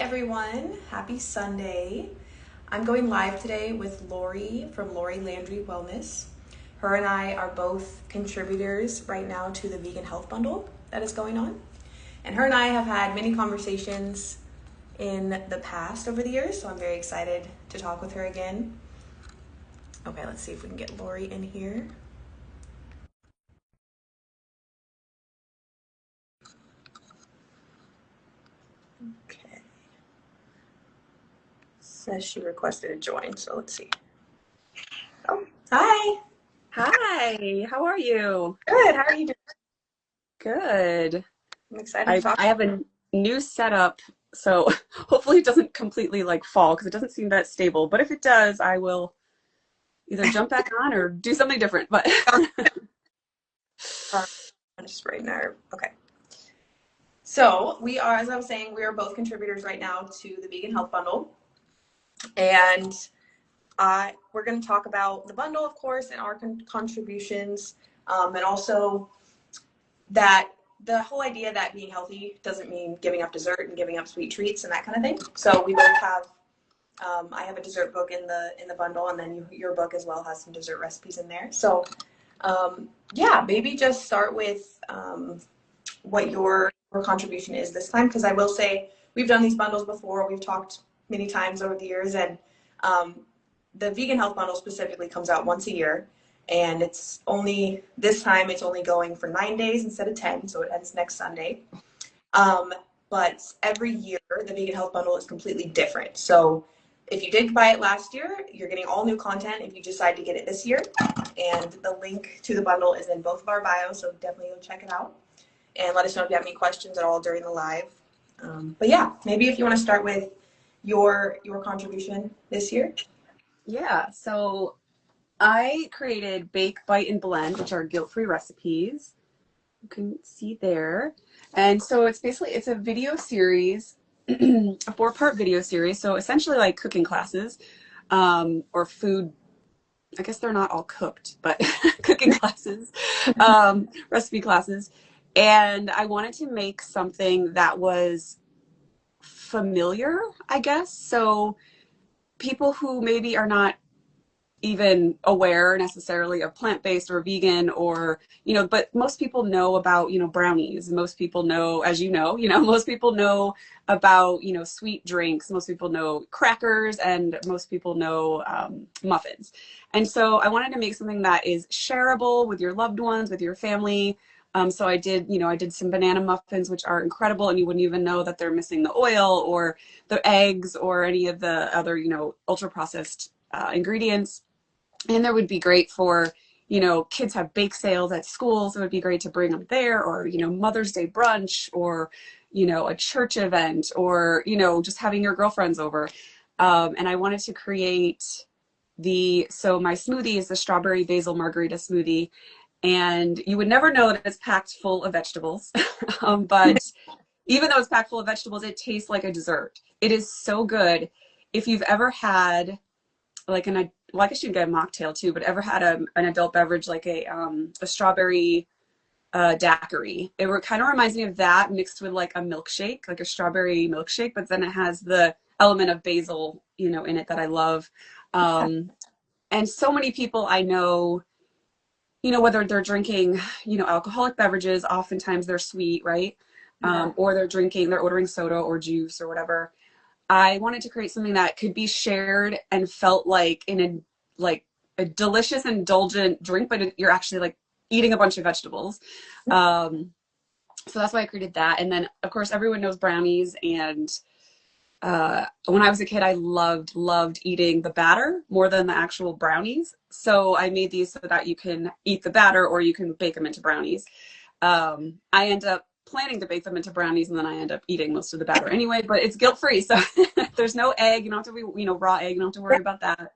Everyone, happy Sunday. I'm going live today with Laurie from Laurie Landry Wellness. Her and I are both contributors right now to the vegan health bundle that is going on. And her and I have had many conversations in the past over the years, so I'm very excited to talk with her again. Okay, let's see if we can get Laurie in here. Okay. Says she requested a join, so let's see. Oh, hi. Hi, how are you? Good. How are you doing? Good. I'm excited to I talk. I have a new setup, so hopefully it doesn't completely like fall because it doesn't seem that stable. But if it does, I will either jump back on or do something different. But I'm just writing our, okay. So we are, as I was saying, we are both contributors right now to the Vegan Health Bundle. And we're going to talk about the bundle, of course, and our contributions. And also that the whole idea that being healthy doesn't mean giving up dessert and giving up sweet treats and that kind of thing. So we both have, I have a dessert book in the bundle, and then your book as well has some dessert recipes in there. So yeah, maybe just start with what your contribution is this time, because I will say we've done these bundles before. We've talked many times over the years, and um, the vegan health bundle specifically comes out once a year, and it's only this time it's only going for 9 days instead of 10, so it ends next Sunday. Um, but every year the vegan health bundle is completely different. So if you did buy it last year, you're getting all new content if you decide to get it this year. And the link to the bundle is in both of our bios, so definitely go check it out and let us know if you have any questions at all during the live. But yeah, maybe if you want to start with your contribution this year. yeah, so I created Bake, Bite, and Blend, which are guilt-free recipes. You can see there. And so it's a video series, a four-part video series. So essentially like cooking classes, or food. I guess they're not all cooked, but cooking classes, recipe classes. And I wanted to make something that was familiar, I guess. So people who maybe are not even aware necessarily of plant-based or vegan or but most people know about brownies. Most people know, as most people know about sweet drinks. Most people know crackers, and most people know muffins. And so I wanted to make something that is shareable with your loved ones, with your family. So I did some banana muffins, which are incredible, and you wouldn't even know that they're missing the oil or the eggs or any of the other ultra processed ingredients. And that would be great for kids have bake sales at schools. It would be great to bring them there, or Mother's Day brunch, or a church event, or just having your girlfriends over. And I wanted to create so my smoothie is the strawberry basil margarita smoothie, and you would never know that it's packed full of vegetables. But even though it's packed full of vegetables, it tastes like a dessert. It is so good. If you've ever had like well, I guess you'd get a mocktail too, but ever had an adult beverage like a strawberry daiquiri? It kind of reminds me of that mixed with like a milkshake, like a strawberry milkshake, but then it has the element of basil, in it that I love. Um, and so many people I know, whether they're drinking, alcoholic beverages, oftentimes they're sweet, right? Yeah. Or they're ordering soda or juice or whatever. I wanted to create something that could be shared and felt like like a delicious, indulgent drink, but you're actually like eating a bunch of vegetables. Um, so that's why I created that. And then, of course, everyone knows brownies. And when I was a kid, I loved eating the batter more than the actual brownies. So I made these so that you can eat the batter or you can bake them into brownies. I end up planning to bake them into brownies, and then I end up eating most of the batter anyway, but it's guilt free. So there's no egg. You don't have to be, raw egg. You don't have to worry about that.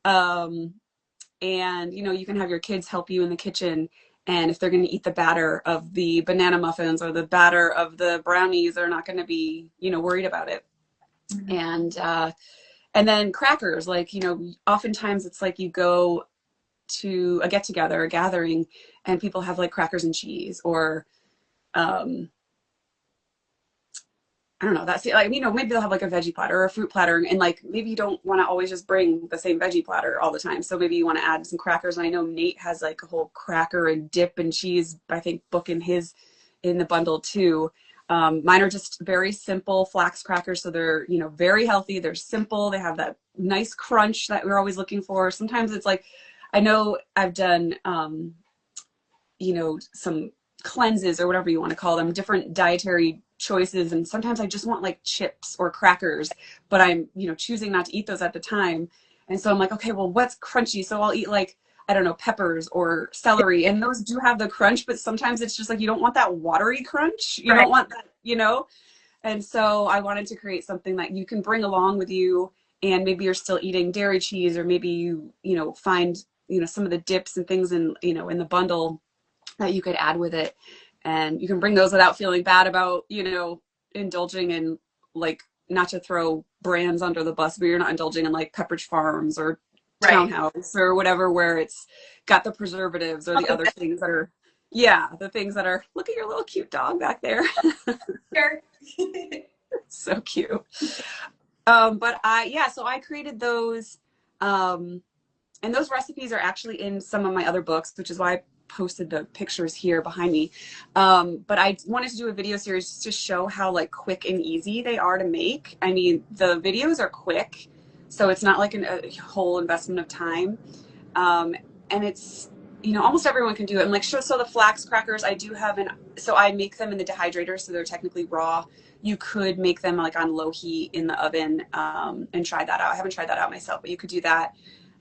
Um, and, you can have your kids help you in the kitchen. And if they're going to eat the batter of the banana muffins or the batter of the brownies, they're not going to be, worried about it. Mhm. And then crackers, like, oftentimes it's like you go to a get together, a gathering, and people have like crackers and cheese, or, um, I don't know, that's like, you know, maybe they'll have like a veggie platter or a fruit platter, and like maybe you don't want to always just bring the same veggie platter all the time. So maybe you want to add some crackers. And I know Nate has like a whole cracker and dip and cheese, I think, book in his in the bundle too. Mine are just very simple flax crackers, so they're, you know, very healthy. They're simple. They have that nice crunch that we're always looking for. Sometimes it's like, I know I've done, you know, some cleanses or whatever you want to call them, different dietary choices, and sometimes I just want like chips or crackers, but I'm, you know, choosing not to eat those at the time. And so I'm like, okay, well, what's crunchy? So I'll eat like, I don't know, peppers or celery, and those do have the crunch, but sometimes it's just like you don't want that watery crunch. You Right. don't want that, you know? And so I wanted to create something that you can bring along with you, and maybe you're still eating dairy cheese, or maybe you know, find, you know, some of the dips and things in, you know, in the bundle that you could add with it. And you can bring those without feeling bad about, you know, indulging in, like, not to throw brands under the bus, but you're not indulging in like Pepperidge Farms or Right. Townhouse or whatever, where it's got the preservatives or the other things that are, yeah, the things that are, look at your little cute dog back there. Sure. So cute. But yeah, so I created those. Um, and those recipes are actually in some of my other books, which is why I posted the pictures here behind me. But I wanted to do a video series just to show how like quick and easy they are to make. I mean, the videos are quick, so it's not like a whole investment of time. And it's, you know, almost everyone can do it. And like, so the flax crackers, I do have so I make them in the dehydrator, so they're technically raw. You could make them like on low heat in the oven, and try that out. I haven't tried that out myself, but you could do that.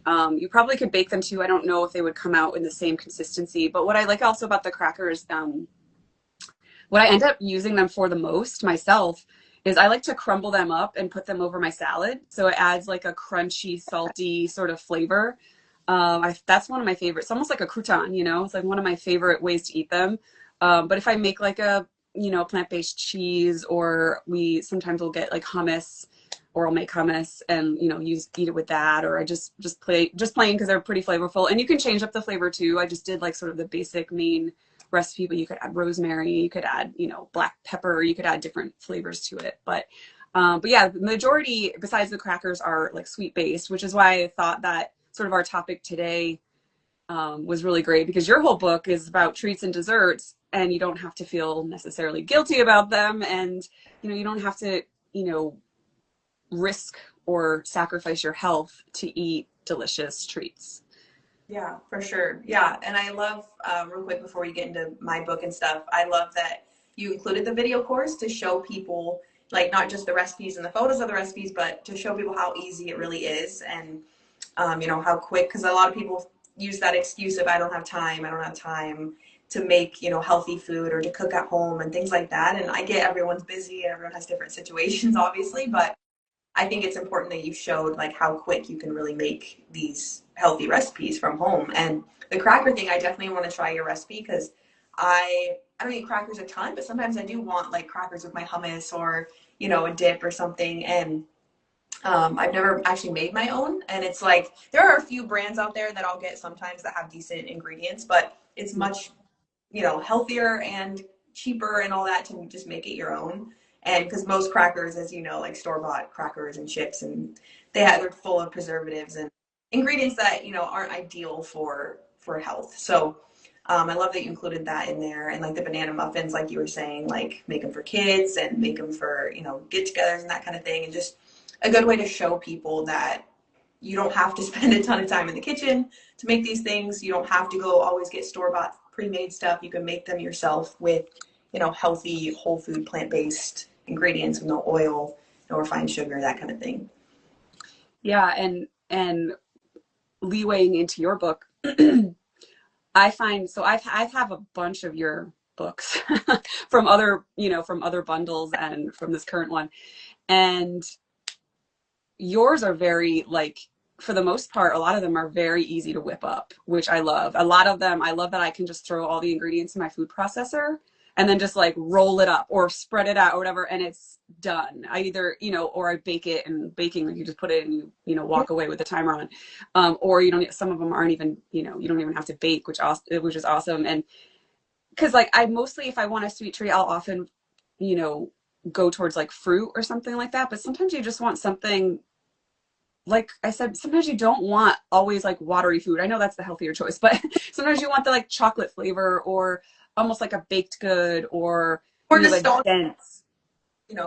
You probably could bake them too. I don't know if they would come out in the same consistency. But what I like also about the crackers, what I end up using them for the most myself is I like to crumble them up and put them over my salad. So it adds like a crunchy, salty sort of flavor. That's one of my favorites. It's almost like a crouton, you know, it's like one of my favorite ways to eat them. But if I make like a, you know, plant-based cheese, or we sometimes will get like hummus, or I'll make hummus and, you know, eat it with that, or I just plain because they're pretty flavorful. And you can change up the flavor too. I just did like sort of the basic main recipe, but you could add rosemary, you could add, you know, black pepper, you could add different flavors to it. But yeah, the majority besides the crackers are like sweet based, which is why I thought that sort of our topic today was really great, because your whole book is about treats and desserts, and you don't have to feel necessarily guilty about them, and you know, you don't have to, you know, risk or sacrifice your health to eat delicious treats. Yeah, for sure. Yeah, and I love, real quick before we get into my book and stuff, I love that you included the video course to show people, like, not just the recipes and the photos of the recipes, but to show people how easy it really is, and you know, how quick, because a lot of people use that excuse of I don't have time, I don't have time to make, you know, healthy food or to cook at home and things like that. And I get everyone's busy and everyone has different situations, obviously, but I think it's important that you showed like how quick you can really make these healthy recipes from home. And the cracker thing, I definitely want to try your recipe, because I don't eat crackers a ton, but sometimes I do want like crackers with my hummus, or, you know, a dip or something. And I've never actually made my own, and it's like there are a few brands out there that I'll get sometimes that have decent ingredients, but it's much, you know, healthier and cheaper and all that to just make it your own. And because most crackers, as you know, like store-bought crackers and chips, and they're full of preservatives and ingredients that, you know, aren't ideal for health. So I love that you included that in there, and like the banana muffins, like you were saying, like make them for kids and make them for, you know, get-togethers and that kind of thing, and just a good way to show people that you don't have to spend a ton of time in the kitchen to make these things. You don't have to go always get store-bought pre-made stuff. You can make them yourself with, you know, healthy, whole food, plant-based ingredients with no oil, no refined sugar, that kind of thing. Yeah, and leewaying into your book, I find, so I have a bunch of your books from other, you know, from other bundles and from this current one. And yours are very, like, for the most part, a lot of them are very easy to whip up, which I love. A lot of them, I love that I can just throw all the ingredients in my food processor and then just like roll it up or spread it out or whatever, and it's done. I either, you know, or I bake it, and baking, like you just put it and you know, walk away with the timer on. Or you don't, some of them aren't even, you know, you don't even have to bake, which is awesome. And because like I mostly, if I want a sweet treat, I'll often, you know, go towards like fruit or something like that. But sometimes you just want something, like I said, sometimes you don't want always like watery food. I know that's the healthier choice, but sometimes you want the like chocolate flavor or almost like a baked good or, Or the nostalgia, dense.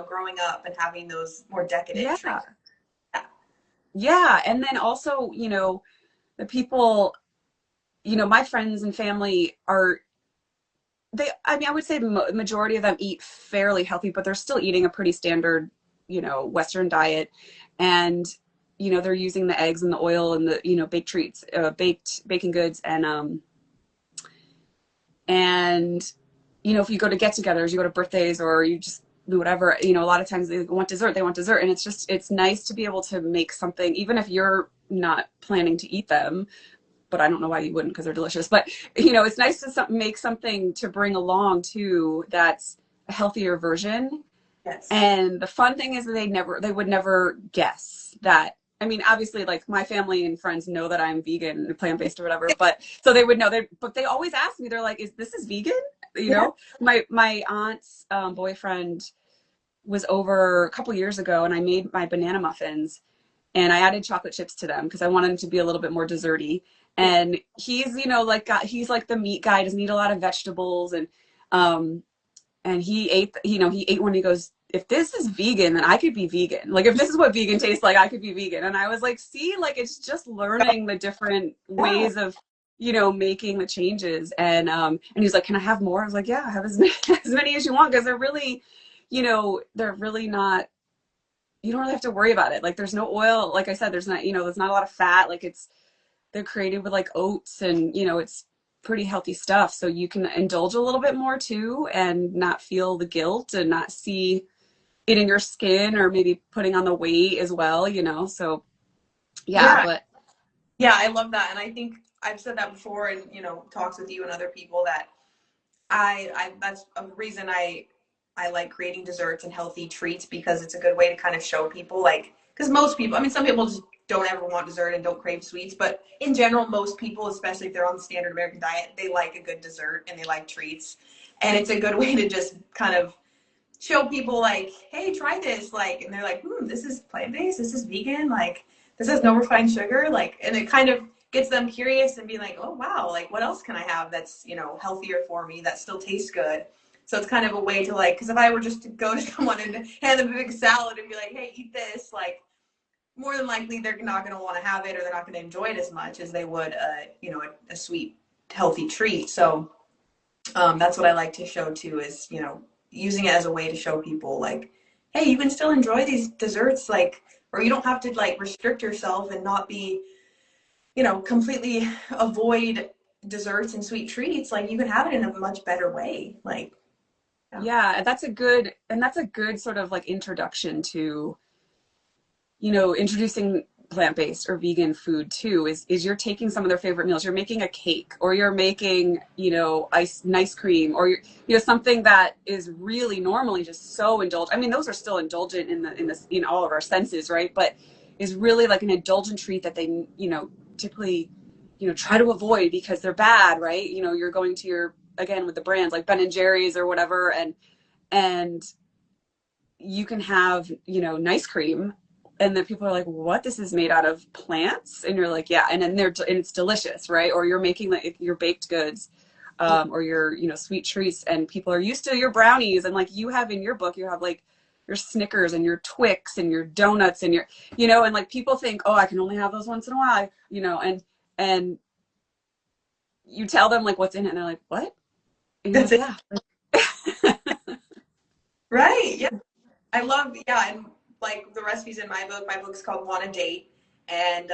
growing up and having those more decadent Yeah. treats. Yeah. Yeah. And then also, the people, my friends and family are, I mean, I would say the majority of them eat fairly healthy, but they're still eating a pretty standard, Western diet. And, they're using the eggs and the oil and the, baked treats, baked baking goods. And, if you go to get-togethers, you go to birthdays or you just do whatever, a lot of times they want dessert. And it's nice to be able to make something, even if you're not planning to eat them, but I don't know why you wouldn't because they're delicious. But it's nice to make something to bring along too that's a healthier version. Yes. And the fun thing is that they would never guess that. I mean, obviously, like my family and friends know that I'm vegan and plant based or whatever, but so they would know. But they always ask me. They're like, "Is this vegan?" Yeah. My aunt's boyfriend was over a couple years ago, and I made my banana muffins, and I added chocolate chips to them because I wanted them to be a little bit more desserty. Yeah. And he's, he's like the meat guy, doesn't eat a lot of vegetables, um, and he ate one. He goes, "If this is vegan, then I could be vegan. Like if this is what vegan tastes like, I could be vegan." And I was like, "See, like it's just learning the different Yeah. ways of." Making the changes, and he's like, "Can I have more?" I was like, "Yeah, have as many, as many as you want," because they're really not, you don't really have to worry about it. Like there's no oil. Like I said, there's not a lot of fat. Like they're created with like oats and, it's pretty healthy stuff. So you can indulge a little bit more too and not feel the guilt and not see it in your skin or maybe putting on the weight as well. So yeah, Yeah. but Yeah, I love that. And I think I've said that before in, talks with you and other people that I that's a reason I like creating desserts and healthy treats because it's a good way to kind of show people like because most people, I mean some people just don't ever want dessert and don't crave sweets, but in general most people, especially if they're on the standard American diet, they like a good dessert and they like treats. And it's a good way to just kind of show people like, hey, try this, like, and they're like, this is plant-based, this is vegan, like, this has no refined sugar, like, and it kind of gets them curious and be like, oh wow, like, what else can I have that's healthier for me that still tastes good? So it's kind of a way to like, because if I were just to go to someone and hand them a big salad and be like, hey, eat this, like, more than likely they're not going to want to have it or they're not going to enjoy it as much as they would, a sweet, healthy treat. So that's what I like to show too is, using it as a way to show people like, hey, you can still enjoy these desserts, like, or you don't have to like restrict yourself and not be, completely avoid desserts and sweet treats. Like you can have it in a much better way. Like, yeah. yeah, that's a good sort of like introduction to introducing plant-based or vegan food too is you're taking some of their favorite meals. You're making a cake or you're making, nice cream or something that is really normally just so indulgent. I mean, those are still indulgent in all of our senses, right? But is really like an indulgent treat that they, typically, try to avoid because they're bad, right? You're going to your, again, with the brands like Ben and Jerry's or whatever, and you can have, nice cream and then people are like, what, this is made out of plants? And you're like, yeah. And then and it's delicious, right? Or you're making like your baked goods, or your, sweet treats, and people are used to your brownies. And like you have in your book, you have like your Snickers and your Twix and your donuts and your, and like people think, oh, I can only have those once in a while, and you tell them like what's in it and they're like, what? And you're That's like, it. yeah. Right. Yeah. I love, yeah, and like the recipes in my book's called Want a Date, and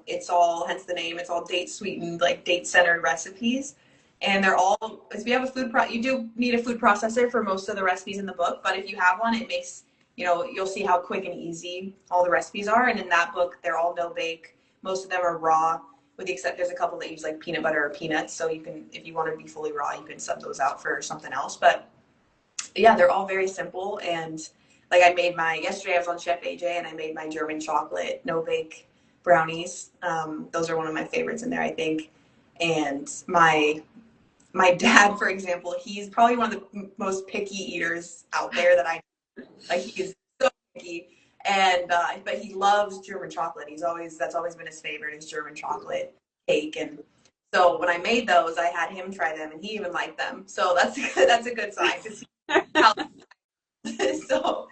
it's all, hence the name, it's all date sweetened, like date centered recipes, and they're all. If you have a you do need a food processor for most of the recipes in the book, but if you have one, it makes you'll see how quick and easy all the recipes are, and in that book, they're all no bake. Most of them are raw, with the except there's a couple that use like peanut butter or peanuts, so you can, if you want to be fully raw, you can sub those out for something else, but yeah, they're all very simple. And like I made yesterday I was on Chef AJ and I made my German chocolate no bake brownies. Those are one of my favorites in there, I think. And my dad, for example, he's probably one of the most picky eaters out there that I know. Like he's so picky, and but he loves German chocolate. That's always been his favorite is German chocolate cake. And so when I made those, I had him try them, and he even liked them. So that's a good sign because so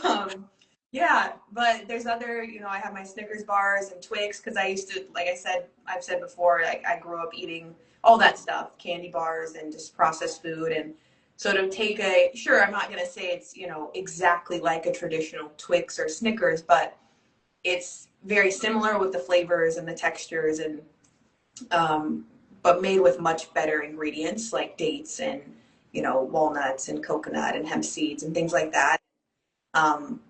um, yeah. But there's other, I have my Snickers bars and Twix because I used to, like I've said before, like I grew up eating all that stuff, candy bars and just processed food. And so to take sure, I'm not going to say it's, exactly like a traditional Twix or Snickers, but it's very similar with the flavors and the textures, and but made with much better ingredients like dates and walnuts and coconut and hemp seeds and things like that. um,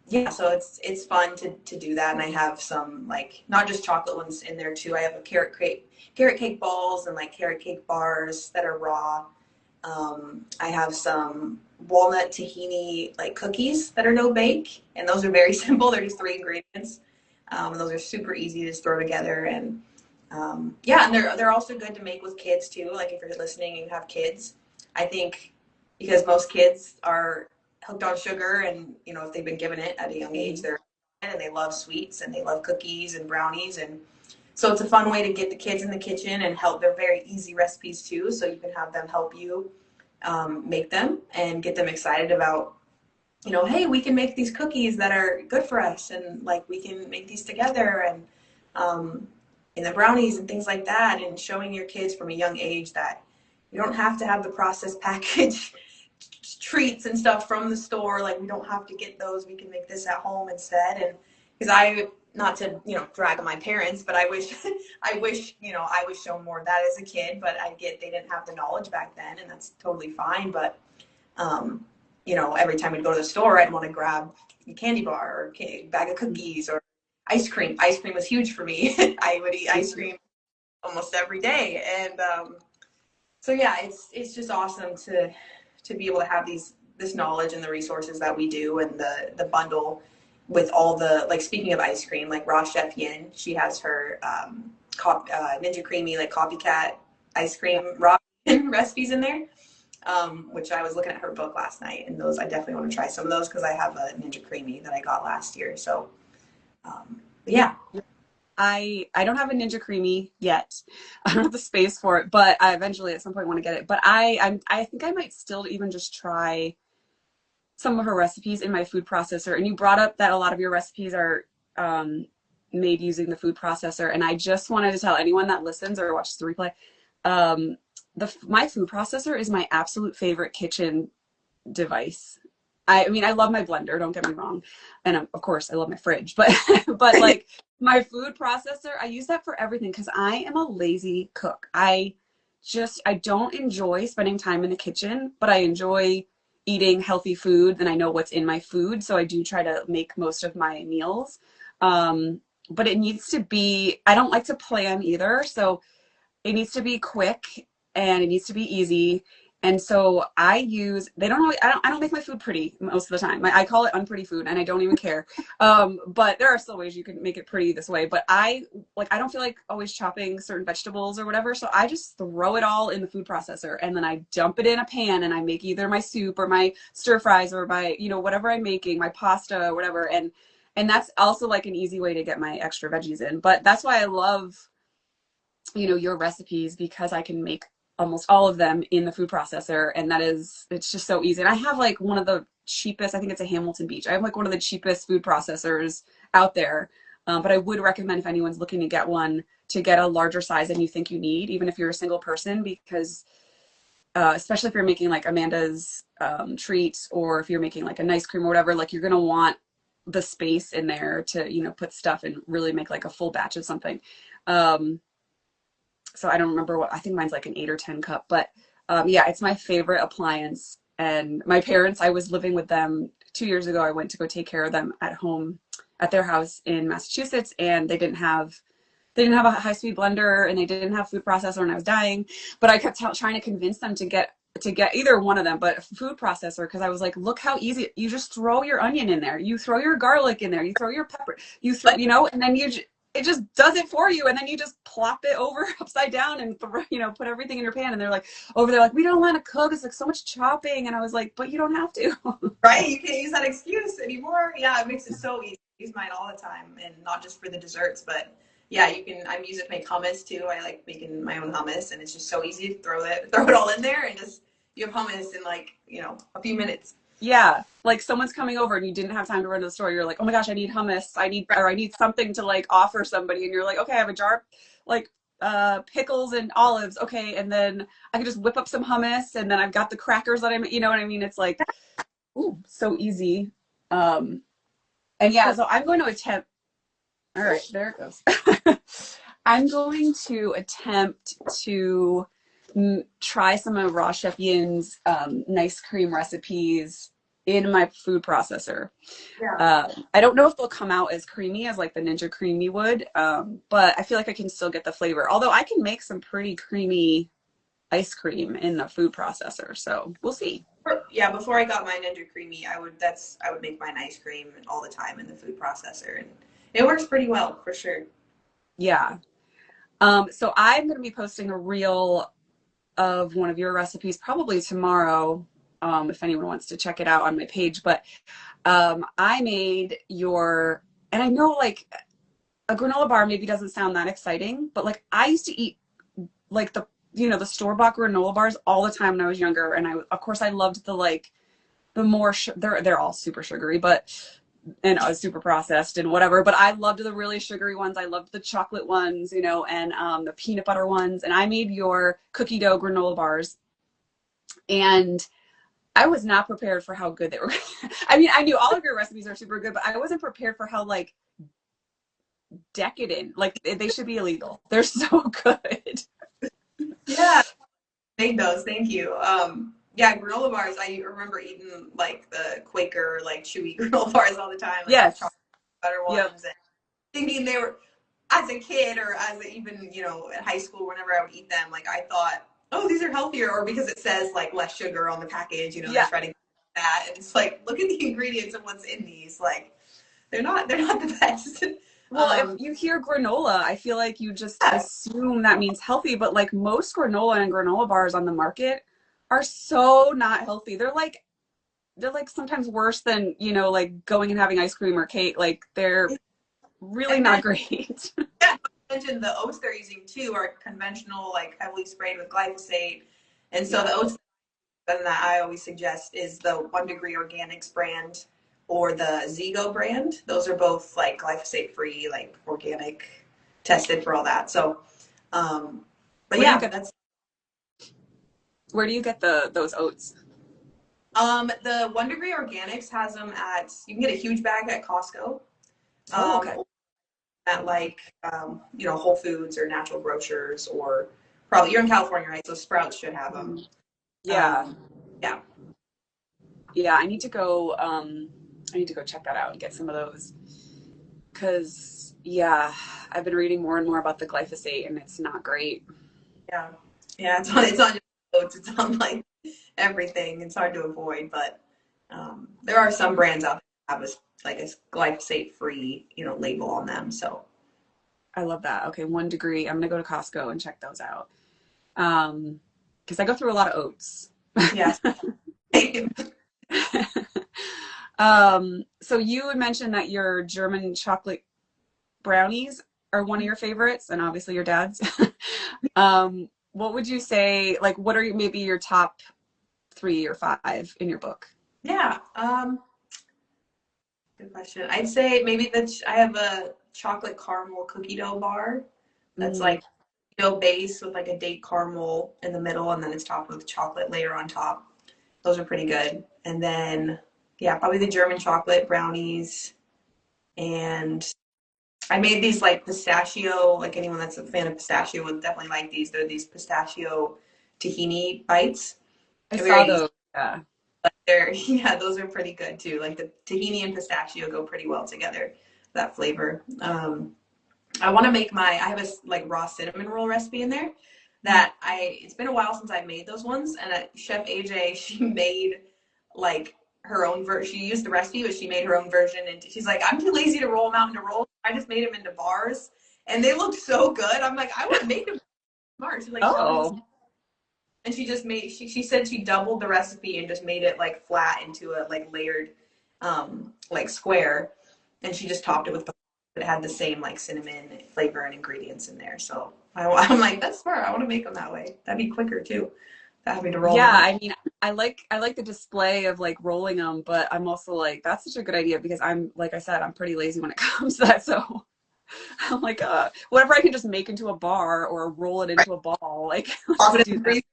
yeah, so it's fun to do that, and I have some like not just chocolate ones in there too. I have a carrot cake balls and like carrot cake bars that are raw. I have some walnut tahini like cookies that are no bake, and those are very simple. They're just three ingredients. Those are super easy to throw together, and yeah, and they're also good to make with kids too. Like if you're listening and you have kids, I think because most kids are hooked on sugar, and if they've been given it at a young age, they're and they love sweets and they love cookies and brownies, and so it's a fun way to get the kids in the kitchen and help. They're very easy recipes too, so you can have them help you make them and get them excited about hey, we can make these cookies that are good for us, and like we can make these together, um, and the brownies and things like that, and showing your kids from a young age that you don't have to have the processed package treats and stuff from the store. Like we don't have to get those. We can make this at home instead. And because not to drag on my parents, but I wish I was shown more of that as a kid. But I get they didn't have the knowledge back then, and that's totally fine. But um, every time we'd go to the store, I'd want to grab a candy bar or a bag of cookies or ice cream. Ice cream was huge for me. I would eat ice cream almost every day, and so yeah, it's just awesome to be able to have this knowledge and the resources that we do, and the bundle with all the, like, speaking of ice cream, like Raw Chef Yin, she has her Ninja Creamy like copycat ice cream raw recipes in there, which I was looking at her book last night, and those I definitely want to try some of those because I have a Ninja Creamy that I got last year. So yeah. I don't have a Ninja Creamy yet. I don't have the space for it, but I eventually at some point want to get it. But I think I might still even just try some of her recipes in my food processor. And you brought up that a lot of your recipes are made using the food processor. And I just wanted to tell anyone that listens or watches the replay, um, my food processor is my absolute favorite kitchen device. I mean, I love my blender, don't get me wrong. And of course, I love my fridge, but but like my food processor, I use that for everything because I am a lazy cook. I don't enjoy spending time in the kitchen, but I enjoy eating healthy food and I know what's in my food, so I do try to make most of my meals. But it needs to be, I don't like to plan either, so it needs to be quick and it needs to be easy. And so they don't really, I don't make my food pretty most of the time. I call it unpretty food and I don't even care. But there are still ways you can make it pretty this way. But I don't feel like always chopping certain vegetables or whatever. So I just throw it all in the food processor and then I dump it in a pan and I make either my soup or my stir fries or my, whatever I'm making, my pasta or whatever. And that's also like an easy way to get my extra veggies in. But that's why I love your recipes because I can make almost all of them in the food processor, and it's just so easy. And I have like one of the cheapest, I think it's a Hamilton Beach. I have like one of the cheapest food processors out there. But I would recommend if anyone's looking to get one to get a larger size than you think you need, even if you're a single person, because especially if you're making like Amanda's treat, or if you're making like a nice cream or whatever, like you're gonna want the space in there to put stuff and really make like a full batch of something. So I don't remember I think mine's like an 8 or 10 cup, but yeah, it's my favorite appliance. And my parents, I was living with them 2 years ago. I went to go take care of them at home at their house in Massachusetts, and they didn't have a high-speed blender and they didn't have food processor, and I was dying. But I kept trying to convince them to get either one of them, but a food processor, because I was like, look how easy, you just throw your onion in there, you throw your garlic in there, you throw your pepper, you throw, and then it just does it for you, and then you just plop it over upside down and put everything in your pan. And they're like over there like, we don't want to cook, it's like so much chopping. And I was like, but you don't have to. Right? You can't use that excuse anymore. Yeah, it makes it so easy. I use mine all the time, and not just for the desserts, but yeah, you can. I use it to make hummus too. I like making my own hummus, and it's just so easy to throw it all in there, and just you have hummus in like a few minutes. Yeah, like someone's coming over and you didn't have time to run to the store. You're like, oh my gosh, I need hummus. I need something to like offer somebody. And you're like, okay, I have a jar, like pickles and olives. Okay, and then I can just whip up some hummus, and then I've got the crackers that you know what I mean? It's like, ooh, so easy. And yeah, so I'm going to attempt. All right, there it goes. I'm going to attempt to try some of Raw Chef Yin's nice cream recipes in my food processor. Yeah. I don't know if they'll come out as creamy as like the Ninja Creamy would, but I feel like I can still get the flavor. Although I can make some pretty creamy ice cream in the food processor, so we'll see. Yeah, before I got my Ninja Creamy, I would make mine ice cream all the time in the food processor, and it works pretty well for sure. Yeah. So I'm going to be posting a reel of one of your recipes probably tomorrow, if anyone wants to check it out on my page. But I made and I know like a granola bar maybe doesn't sound that exciting, but like I used to eat like the store-bought granola bars all the time when I was younger. And of course I loved the more, they're all super sugary, but and super processed and whatever. But I loved the really sugary ones. I loved the chocolate ones, and the peanut butter ones. And I made your cookie dough granola bars, and I was not prepared for how good they were. I mean, I knew all of your recipes are super good, but I wasn't prepared for how like decadent. Like they should be illegal. They're so good. Yeah, make those. Thank you. Yeah, granola bars. I remember eating like the Quaker, like chewy granola bars all the time, like the chocolate Yes. butter Yep. ones, and thinking they were, as a kid or as even in high school, whenever I would eat them, like I thought, oh, these are healthier, or because it says like less sugar on the package, they Yeah. try to get that, and it's like, look at the ingredients and what's in these, like they're not the best. Well, if you hear granola, I feel like you just Yeah, assume that means healthy, but like most granola and granola bars on the market are so not healthy. They're like sometimes worse than, like going and having ice cream or cake. Like they're really and not then great. yeah, I mentioned the oats they're using too are conventional, like heavily sprayed with glyphosate, and so Yeah. the oats that I always suggest is the 1 Degree Organics brand or the Zigo brand. Those are both like glyphosate free, like organic, tested for all that. So, but Where do you yeah, get that's where do you get those oats? the 1 Degree Organics has them at, you can get a huge bag at Costco, Oh, okay. or at like Whole Foods or Natural Grocers, or probably you're in California, right? So Sprouts should have them. Mhm. Yeah. Um, yeah. Yeah, I need to go check that out and get some of those. Cause yeah, I've been reading more and more about the glyphosate and it's not great. Yeah, yeah, it's on just oats, it's on like everything. It's hard to avoid, but there are some brands out there that have a glyphosate free, label on them. So I love that. Okay, 1 Degree. I'm gonna go to Costco and check those out. Because I go through a lot of oats. yes. So you had mentioned that your German chocolate brownies are one of your favorites, and obviously your dad's. What would you say? Like, what are maybe your top 3 or 5 in your book? Yeah. Good question. I'd say maybe that I have a chocolate caramel cookie dough bar that's Mm, like dough base with like a date caramel in the middle, and then it's topped with chocolate layer on top. Those are pretty good. And then, yeah, probably the German chocolate brownies. And I made these like pistachio, like anyone that's a fan of pistachio would definitely like these. They're these pistachio tahini bites. I They're saw very easy. those. Yeah. Yeah, those are pretty good too. Like the tahini and pistachio go pretty well together, that flavor. I want to make I have a like raw cinnamon roll recipe in there that it's been a while since I made those ones. And Chef AJ, she made like her own version. She used the recipe, but she made her own version. And she's like, I'm too lazy to roll them out into rolls. I just made them into bars. and they looked so good. I'm like, I would make them smart. She's like, show me this. Oh, And she just made, she said she doubled the recipe and just made it like flat into a like layered, like square. And she just topped it with, it had the same like cinnamon flavor and ingredients in there. So I'm like, that's smart. I want to make them that way. That'd be quicker too, than having to roll yeah. them up. I mean, I like the display of like rolling them, but I'm also like, that's such a good idea because I'm, like I said, I'm pretty lazy when it comes to that. So I'm like, whatever I can just make into a bar or roll it Right. into a ball, like Pop let's it in do the that. freezer,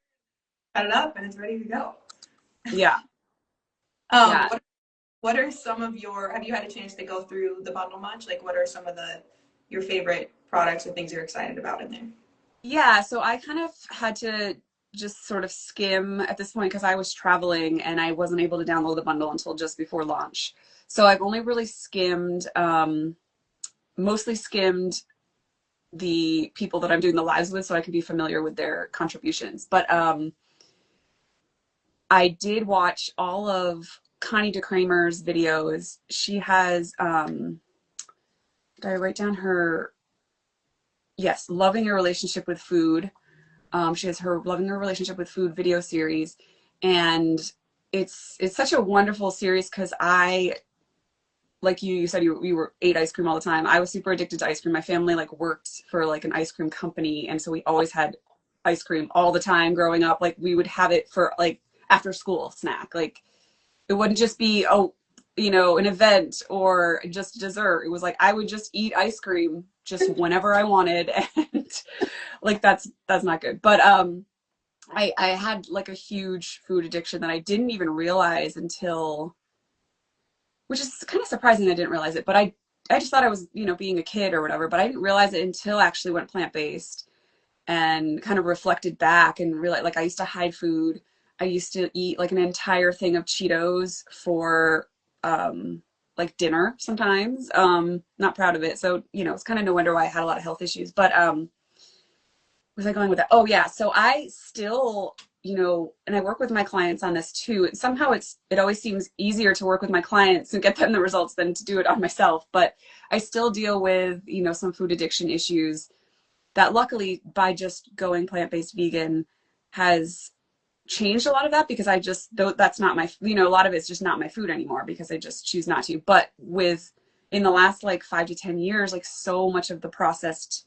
cut it up, and it's ready to go. Yeah, Um, yeah. what what are some of your, have you had a chance to go through the bundle much? Like what are some of the your favorite products or things you're excited about in there? Yeah, so I kind of had to just sort of skim at this point because I was traveling and I wasn't able to download the bundle until just before launch. So I've only really skimmed, mostly skimmed the people that I'm doing the lives with so I could be familiar with their contributions. But I did watch all of Connie DeCramer's videos. She has, did I write down her? Yes, Loving Your Relationship with Food. She has her Loving Her Relationship with Food video series, and it's such a wonderful series because I, like you said you were ate ice cream all the time. I was super addicted to ice cream. My family like worked for like an ice cream company, and so we always had ice cream all the time growing up. Like we would have it for like after school snack. Like it wouldn't just be an event or just dessert. It was like I would just eat ice cream just whenever I wanted, and like that's not good. But I had like a huge food addiction that I didn't even realize until, which is kind of surprising I didn't realize it, but I just thought I was, being a kid or whatever, but I didn't realize it until I actually went plant-based and kind of reflected back and realized like I used to hide food. I used to eat like an entire thing of Cheetos for like dinner sometimes. Not proud of it. So, it's kind of no wonder why I had a lot of health issues. But was I going with that? Oh yeah. So I still, and I work with my clients on this too. Somehow it always seems easier to work with my clients and get them the results than to do it on myself. But I still deal with, some food addiction issues that luckily by just going plant-based vegan has changed a lot of that because I just, though that's not my, a lot of it's just not my food anymore because I just choose not to. But in the last like 5 to 10 years, like so much of the processed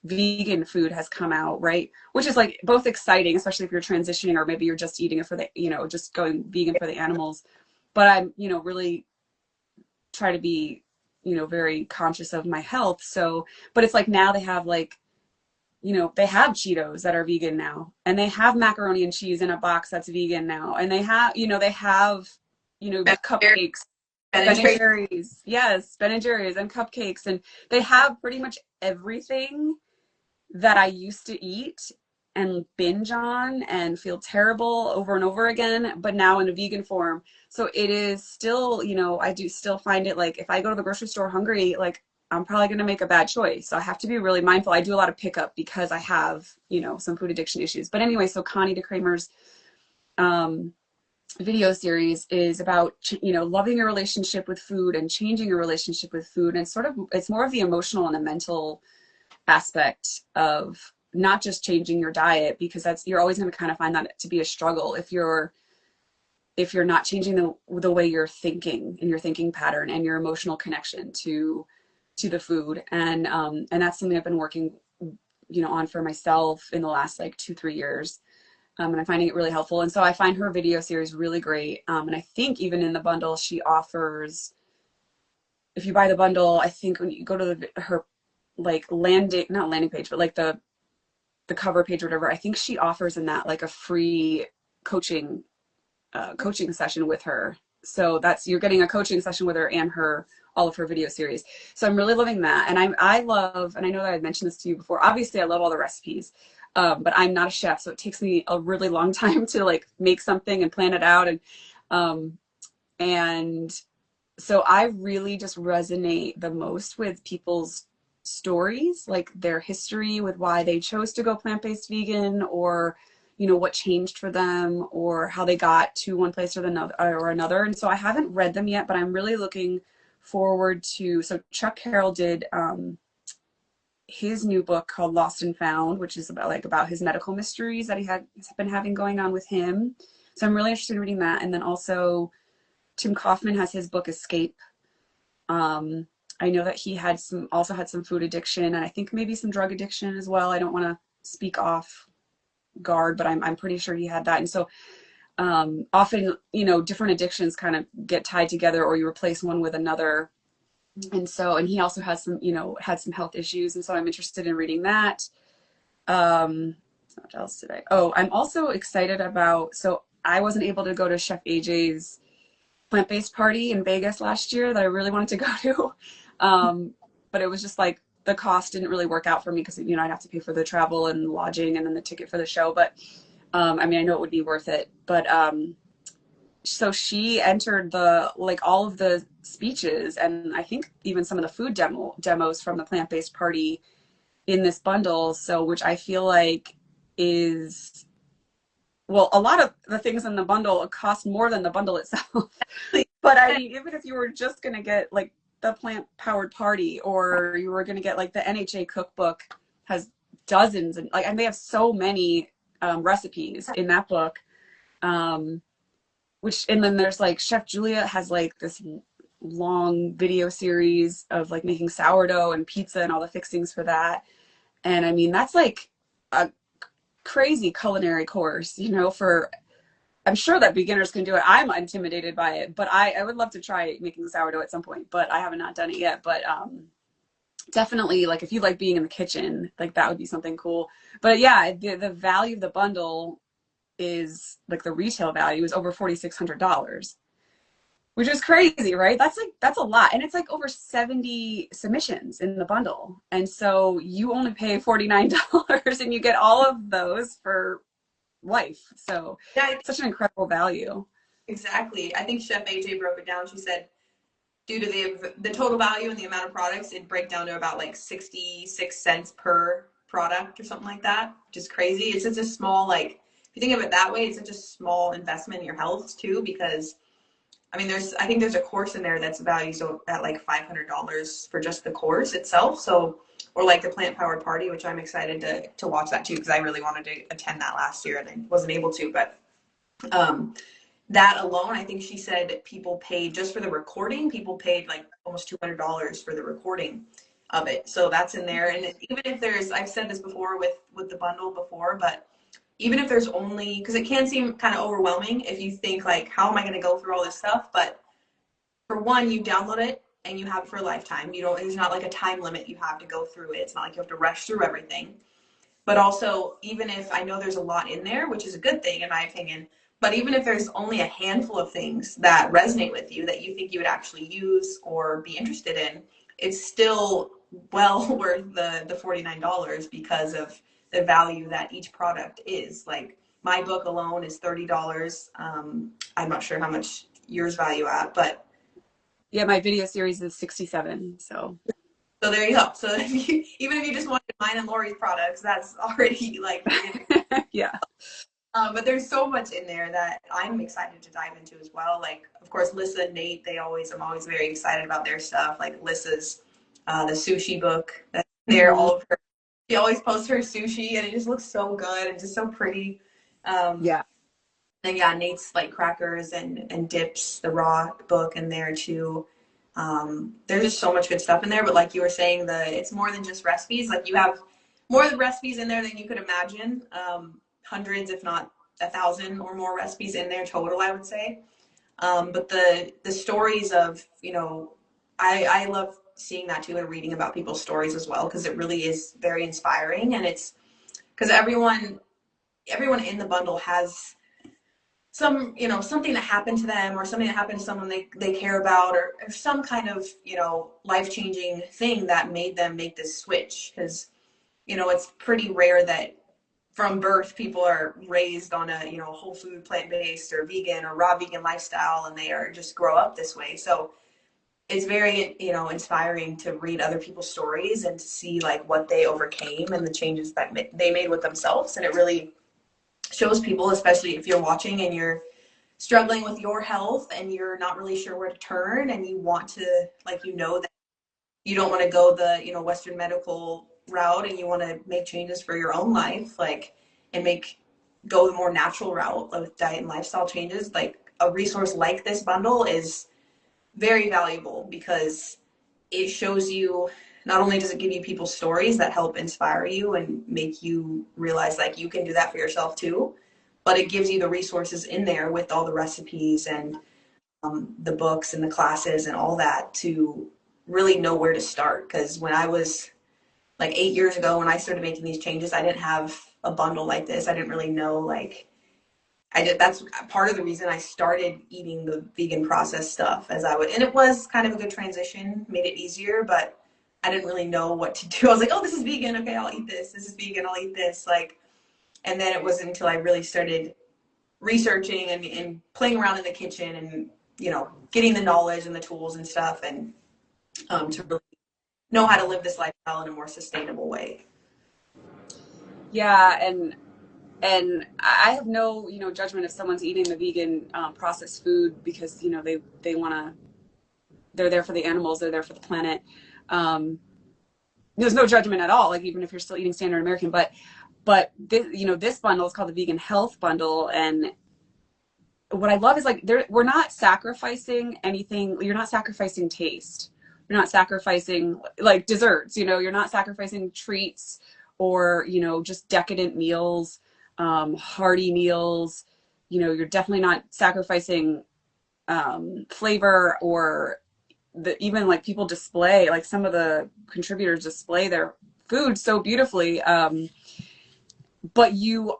vegan food has come out, right? Which is like both exciting, especially if you're transitioning or maybe you're just eating it for the, just going vegan for the animals. But I'm, really try to be, very conscious of my health. So, but it's like now they have like, they have Cheetos that are vegan now, and they have macaroni and cheese in a box that's vegan now, and they have, Ben cupcakes, and Ben and Jerry's. Jerry's, yes, Ben and Jerry's, and cupcakes, and they have pretty much everything that I used to eat and binge on and feel terrible over and over again, but now in a vegan form. So it is still, I do still find it like if I go to the grocery store hungry, like I'm probably going to make a bad choice. So I have to be really mindful. I do a lot of pickup because I have, some food addiction issues. But anyway, so Connie DeCramer's um, video series is about, loving your relationship with food and changing your relationship with food. And it's more of the emotional and the mental aspect of not just changing your diet because you're always going to kind of find that to be a struggle if you're not changing the way you're thinking and your thinking pattern and your emotional connection to the food. And that's something I've been working on for myself in the last like 2-3 years. And I'm finding it really helpful. And so I find her video series really great. And I think even in the bundle she offers, if you buy the bundle, I think when you go to her like not landing page, but like the cover page or whatever, I think she offers in that like a free coaching coaching session with her. So you're getting a coaching session with her and all of her video series. So I'm really loving that. And I love, and I know that I've mentioned this to you before, obviously I love all the recipes, but I'm not a chef. So it takes me a really long time to like make something and plan it out. Um, and so I really just resonate the most with people's stories, like their history with why they chose to go plant-based vegan, or what changed for them, or how they got to one place or another. And so I haven't read them yet, but I'm really looking forward to. So Chuck Carroll did his new book called Lost and Found, which is about his medical mysteries that has been having going on with him. So I'm really interested in reading that. And then also Tim Kaufman has his book Escape. I know that he had some food addiction, and I think maybe some drug addiction as well. I don't want to speak off guard, but I'm pretty sure he had that. And so often, different addictions kind of get tied together, or you replace one with another. And he also has had some health issues. And so I'm interested in reading that. What else did I'm also excited so I wasn't able to go to Chef AJ's plant-based party in Vegas last year that I really wanted to go to. But it was just like the cost didn't really work out for me because, I'd have to pay for the travel and lodging and then the ticket for the show. But I know it would be worth it. But so she entered all of the speeches, and I think even some of the food demos from the plant-based party in this bundle. So, which I feel like is, well, a lot of the things in the bundle cost more than the bundle itself. But I mean, even if you were just going to get like the plant-powered party, or you were going to get like the NHA cookbook, has dozens, and they have so many recipes in that book. And then there's Chef Julia has this long video series of making sourdough and pizza and all the fixings for that. And I mean, that's a crazy culinary course, I'm sure that beginners can do it. I'm intimidated by it, but I would love to try making sourdough at some point, but I have not done it yet. But definitely, if you like being in the kitchen, that would be something cool. But yeah, the value of the bundle is the retail value is over $4,600, which is crazy, right? That's a lot. And it's over 70 submissions in the bundle. And so you only pay $49 and you get all of those for life. So Yeah, such an incredible value. exactly. I think Chef AJ broke it down. She said, due to the total value and the amount of products, it'd break down to about 66 cents per product or something like that, which is crazy. It's such a small, if you think of it that way, it's such a small investment in your health too, because I mean, I think there's a course in there that's valued at $500 for just the course itself. So, or the plant powered party, which I'm excited to watch that too, because I really wanted to attend that last year and I wasn't able to. But that alone, I think she said people paid just for the recording. People paid almost $200 for the recording of it. So that's in there. And even if I've said this before with the bundle before, but even if there's only, because it can seem kind of overwhelming if you think how am I going to go through all this stuff? But for one, you download it and you have it for a lifetime. There's not a time limit you have to go through it. It's not you have to rush through everything. But also, even if I know there's a lot in there, which is a good thing in my opinion, but even if there's only a handful of things that resonate with you that you think you would actually use or be interested in, it's still well worth the $49 because of the value that each product is. My book alone is $30. I'm not sure how much yours value at, but yeah, my video series is 67. So there you go. So even if you just wanted mine and Laurie's products, that's already yeah. But there's so much in there that I'm excited to dive into as well. Of course, Lissa and Nate, I'm always very excited about their stuff. Lissa's, the sushi book that's there, all of her, she always posts her sushi and it just looks so good and just so pretty. Yeah. And yeah, Nate's crackers and dips, the raw book in there too. There's just so much good stuff in there. But like you were saying, it's more than just recipes. You have more recipes in there than you could imagine. Hundreds, if not 1,000 or more recipes in there total, I would say. But the stories of, I love seeing that too and reading about people's stories as well, because it really is very inspiring. And it's because everyone in the bundle has something that happened to them or something that happened to someone they care about, or some kind of, life-changing thing that made them make this switch. Because, it's pretty rare that from birth people are raised on a, whole food, plant-based or vegan or raw vegan lifestyle, and they are just grow up this way. So it's very, inspiring to read other people's stories and to see what they overcame and the changes that they made with themselves. And it really shows people, especially if you're watching and you're struggling with your health and you're not really sure where to turn, and you want to, that you don't want to go the, Western medical route and you want to make changes for your own life, like, and go the more natural route with diet and lifestyle changes, like a resource like this bundle is very valuable because it shows you, not only does it give you people's stories that help inspire you and make you realize like you can do that for yourself too, but it gives you the resources in there with all the recipes and the books and the classes and all that to really know where to start. Because when I was like 8 years ago, when I started making these changes, I didn't have a bundle like this. I didn't really know, like, that's part of the reason I started eating the vegan processed stuff as I would, and it was kind of a good transition, made it easier, but I didn't really know what to do. I was like, oh, this is vegan. Okay, I'll eat this. This is vegan. I'll eat this. Like, and then it wasn't until I really started researching and playing around in the kitchen and, getting the knowledge and the tools and stuff and to really know how to live this lifestyle in a more sustainable way. Yeah, and I have no, judgment if someone's eating the vegan processed food because, they want to, they're there for the animals, they're there for the planet. There's no judgment at all, like even if you're still eating standard American, but this, this bundle is called the Vegan Health Bundle, and what I love is like we're not sacrificing anything. You're not sacrificing taste. You're not sacrificing like desserts. You're not sacrificing treats or just decadent meals, hearty meals. You're definitely not sacrificing flavor or even like people display, like some of the contributors display their food so beautifully, but you're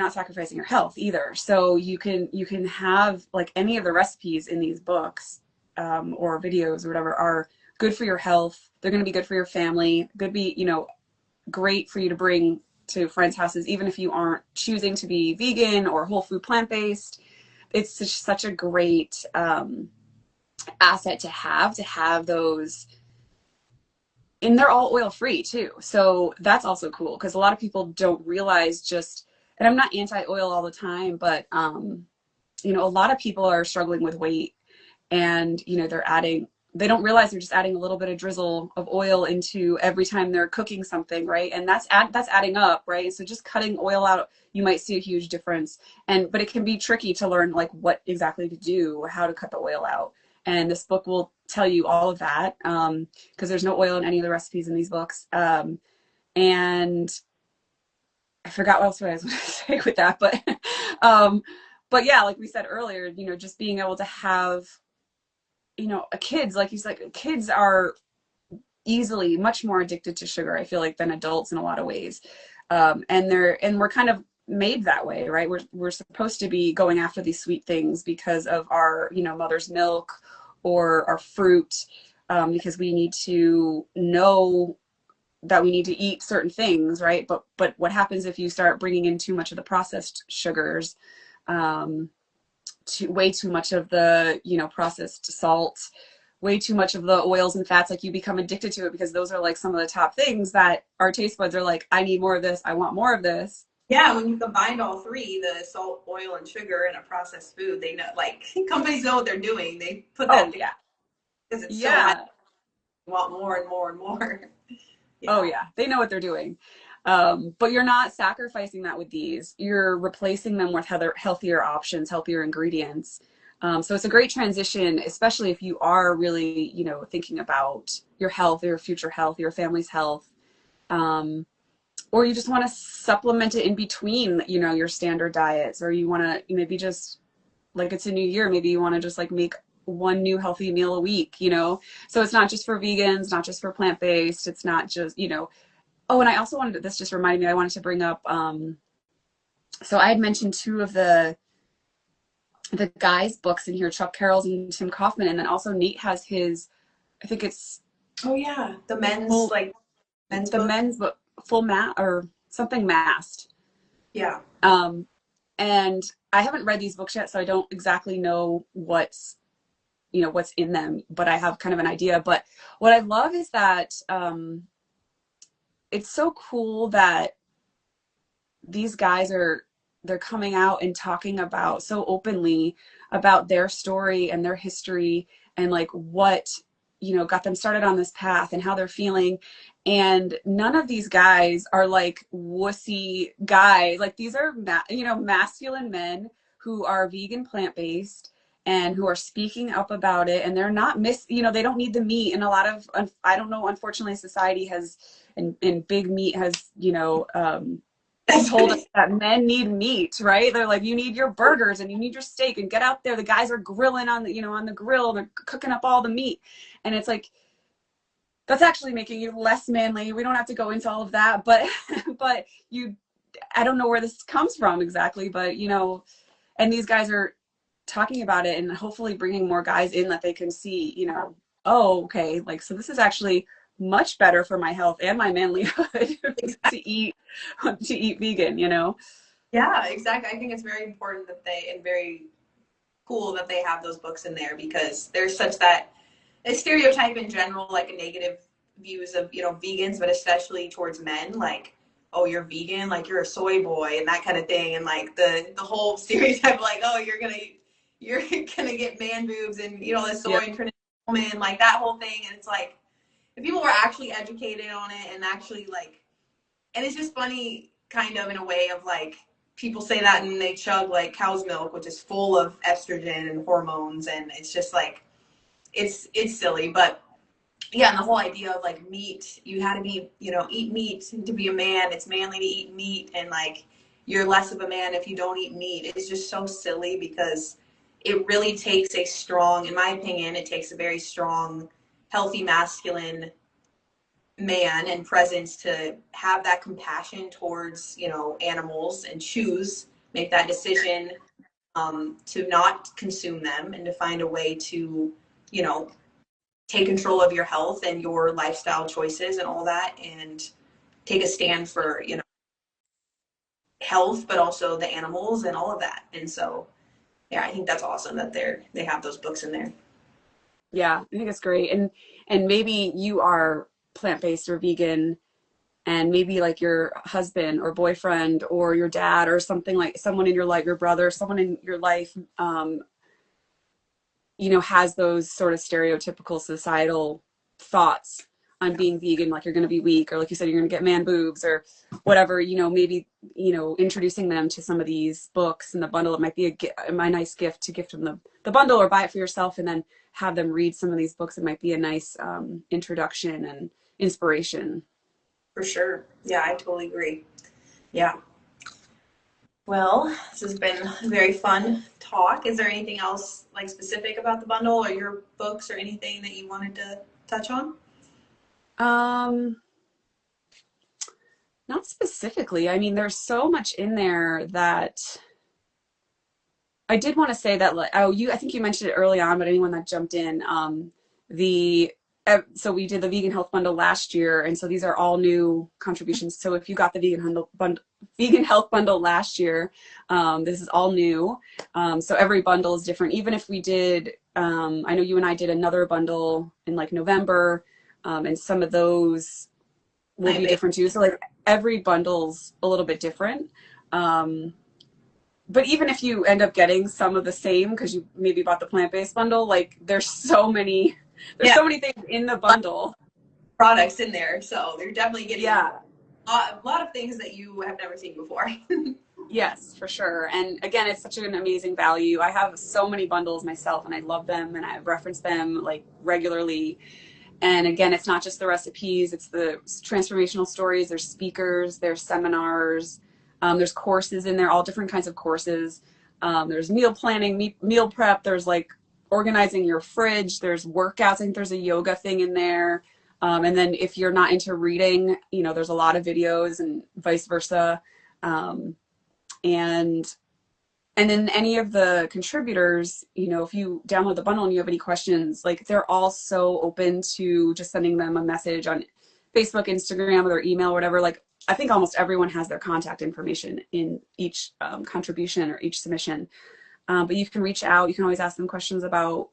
not sacrificing your health either. So you can have like any of the recipes in these books or videos or whatever are good for your health. They're going to be good for your family. Could be great for you to bring to friends' houses, even if you aren't choosing to be vegan or whole food plant based. It's such a great asset to have those. And they're all oil free too. So that's also cool because a lot of people don't realize just, and I'm not anti oil all the time, but a lot of people are struggling with weight and, they don't realize they're just adding a little bit of drizzle of oil into every time they're cooking something, right? And that's adding up, right? So just cutting oil out, you might see a huge difference. But it can be tricky to learn like what exactly to do, how to cut the oil out. And this book will tell you all of that because there's no oil in any of the recipes in these books. And I forgot what else I was going to say with that, but yeah, like we said earlier, just being able to have, kids, like you said, kids are easily much more addicted to sugar, I feel like, than adults in a lot of ways. And we're kind of made that way, right? We're supposed to be going after these sweet things because of our, mother's milk or our fruit, because we need to know that we need to eat certain things, right? But what happens if you start bringing in too much of the processed sugars, way too much of the processed salt, way too much of the oils and fats? Like you become addicted to it because those are like some of the top things that our taste buds are like, I need more of this, I want more of this. Yeah, when you combine all three, the salt, oil, and sugar in a processed food, they know, like, companies know what they're doing. They put that Oh together yeah. because it's so high. Yeah. You want more and more and more. Oh Yeah. yeah, they know what they're doing. But you're not sacrificing that with these. You're replacing them with healthier options, healthier ingredients. So it's a great transition, especially if you are really, thinking about your health, your future health, your family's health, or you just want to supplement it in between, your standard diets, or you want to maybe just like it's a new year, maybe you want to just like make one new healthy meal a week, So it's not just for vegans, not just for plant-based. It's not just, Oh, and I also wanted to, this just reminded me, I wanted to bring up, so I had mentioned two of the guys' books in here, Chuck Carroll's and Tim Kaufman, and then also Nate has his, I think it's Oh yeah, the men's full, like men's the book. men's book, full mat or something masked. Yeah. Um, and I haven't read these books yet, so I don't exactly know what's in them, but I have kind of an idea. But what I love is that it's so cool that these guys they're coming out and talking about so openly about their story and their history and like what got them started on this path and how they're feeling. And none of these guys are like wussy guys. Like these are, masculine men who are vegan, plant-based, and who are speaking up about it. And they're not they don't need the meat. And a lot of, I don't know, unfortunately, society has, and big meat has, told us that men need meat, right? They're like, you need your burgers and you need your steak and get out there. The guys are grilling on on the grill. They're cooking up all the meat. And it's like, that's actually making you less manly. We don't have to go into all of that, but, but I don't know where this comes from exactly, but and these guys are talking about it and hopefully bringing more guys in that they can see, oh, okay, like, so this is actually much better for my health and my manlyhood to eat vegan. Yeah, exactly. I think it's very important that and very cool that they have those books in there because there's such that a stereotype in general, like a negative views of, vegans, but especially towards men, like, oh, you're vegan, like you're a soy boy and that kind of thing. And like the whole stereotype, like, oh, you're gonna get man boobs and, the soy Yep. and Trinity woman, like that whole thing. And it's like, if people were actually educated on it and actually like, and it's just funny kind of in a way of like, people say that and they chug like cow's milk, which is full of estrogen and hormones. And it's just like, it's silly, but yeah, and the whole idea of like meat, you had to be, eat meat to be a man. It's manly to eat meat, and like you're less of a man if you don't eat meat. It's just so silly because it really takes a strong, in my opinion, it takes a very strong, healthy, masculine man and presence to have that compassion towards, animals and make that decision to not consume them and to find a way to, you know, take control of your health and your lifestyle choices and all that, and take a stand for, health, but also the animals and all of that. And so, yeah, I think that's awesome that they have those books in there. Yeah, I think it's great. And maybe you are plant-based or vegan, and maybe like your husband or boyfriend or your dad or something, like someone in your life, your brother, someone in your life, has those sort of stereotypical societal thoughts on being vegan, like you're going to be weak, or like you said, you're going to get man boobs or whatever, maybe, introducing them to some of these books in the bundle. It might be a nice gift to gift them the bundle, or buy it for yourself and then have them read some of these books. It might be a nice introduction and inspiration. For sure. Yeah, I totally agree. Yeah. Well, this has been a very fun talk. Is there anything else like specific about the bundle or your books or anything that you wanted to touch on? Um, Not specifically. I mean, there's so much in there that I did want to say that, like, I think you mentioned it early on, but anyone that jumped in, the, so we did the vegan health bundle last year. And so these are all new contributions. So if you got the vegan health bundle last year, this is all new. So every bundle is different. Even if we did, I know you and I did another bundle in like November, and some of those will be different too. So like every bundle's a little bit different. But even if you end up getting some of the same because you maybe bought the plant-based bundle, like there's so many things in the bundle. Products in there, so they're definitely getting Yeah. a lot of things that you have never seen before. Yes, for sure. And again, it's such an amazing value. I have so many bundles myself and I love them and I reference them like regularly. And again, it's not just the recipes, it's the transformational stories. There's speakers, there's seminars, there's courses in there, all different kinds of courses. There's meal planning, meal prep, there's like organizing your fridge, there's workouts. I think there's a yoga thing in there. And then if you're not into reading, there's a lot of videos and vice versa. And and then any of the contributors, if you download the bundle and you have any questions, like they're all so open to just sending them a message on Facebook, Instagram, or their email, or whatever. Like I think almost everyone has their contact information in each contribution or each submission. But you can reach out. You can always ask them questions about,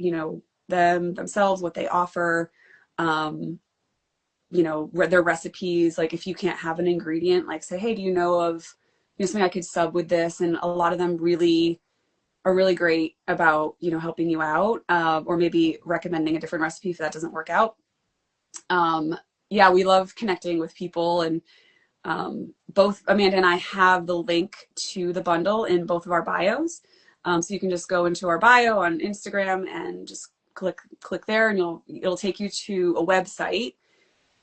themselves, what they offer, their recipes. Like if you can't have an ingredient, like say, hey, do you know of, something I could sub with this? And a lot of them really are really great about, helping you out, or maybe recommending a different recipe if that doesn't work out. Yeah, we love connecting with people, and both Amanda and I have the link to the bundle in both of our bios. So you can just go into our bio on Instagram and just click there, and it'll take you to a website.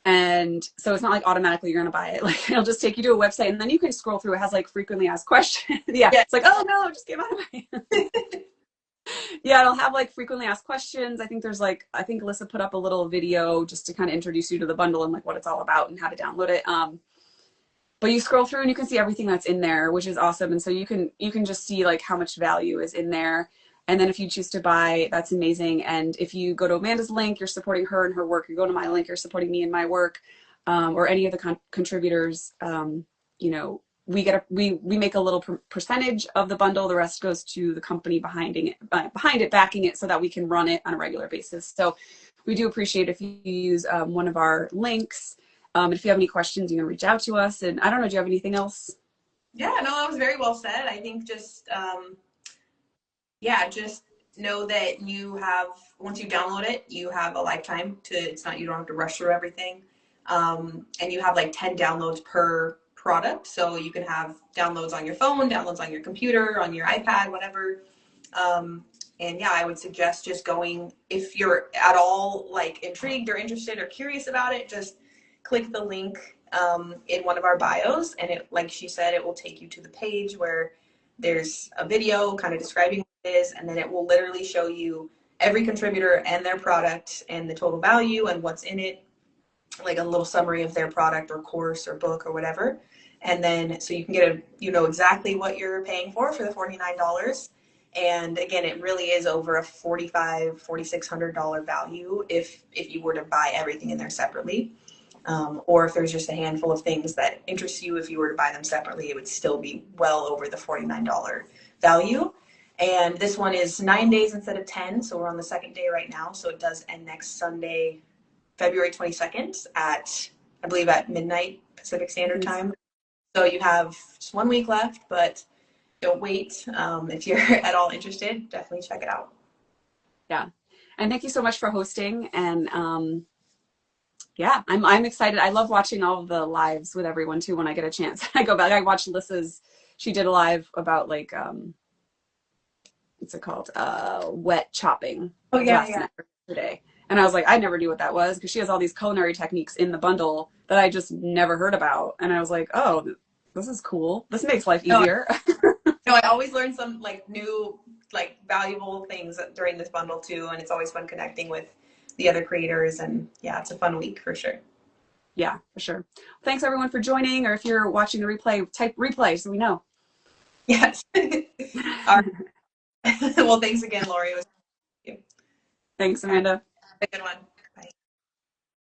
And so it's not like automatically you're gonna buy it. Like it'll just take you to a website, and then you can scroll through. It has like frequently asked questions. Yeah, Yeah. it's like, oh no, it just came out of my yeah, it'll have like frequently asked questions. I think Alyssa put up a little video just to kind of introduce you to the bundle and like what it's all about and how to download it. But you scroll through and you can see everything that's in there, which is awesome. And so you can just see like how much value is in there. And then if you choose to buy, that's amazing. And if you go to Amanda's link, you're supporting her and her work. You go to my link, you're supporting me and my work, or any of the contributors. We make a little percentage of the bundle. The rest goes to the company behind it, backing it, so that we can run it on a regular basis. So we do appreciate if you use one of our links. If you have any questions, you can reach out to us. And I don't know, do you have anything else? Yeah, no, that was very well said. I think just yeah, just know that you have, once you download it, you have a lifetime to, it's not, you don't have to rush through everything. And you have like 10 downloads per product. So you can have downloads on your phone, downloads on your computer, on your iPad, whatever. And yeah, I would suggest just going, if you're at all like intrigued or interested or curious about it, just click the link in one of our bios, and it, like she said, it will take you to the page where there's a video kind of describing what it is, and then it will literally show you every contributor and their product and the total value and what's in it, like a little summary of their product or course or book or whatever. And then so you can get exactly what you're paying for the $49. And again, it really is over a $4,600 value if you were to buy everything in there separately. Or if there's just a handful of things that interest you, if you were to buy them separately, it would still be well over the $49 value. And this one is 9 days instead of 10. So we're on the second day right now. So it does end next Sunday, February 22nd at, I believe, at midnight Pacific Standard Time. So you have just 1 week left, but don't wait. If you're at all interested, definitely check it out. Yeah. And thank you so much for hosting. And yeah, I'm excited. I love watching all of the lives with everyone too when I get a chance. I go back, I watched Lissa's, she did a live about like what's it called? Wet chopping. Oh yeah, Last yeah. night or today. And I was like, I never knew what that was, because she has all these culinary techniques in the bundle that I just never heard about. And I was like, oh, this is cool. This makes life easier. No, I always learn some like new, like valuable things during this bundle too. And it's always fun connecting with the other creators. And yeah, it's a fun week for sure. Yeah, for sure. Thanks everyone for joining. Or if you're watching the replay, type replay so we know. Yes. All right. Well, thanks again, Laurie. It was Thanks, Amanda. a good one.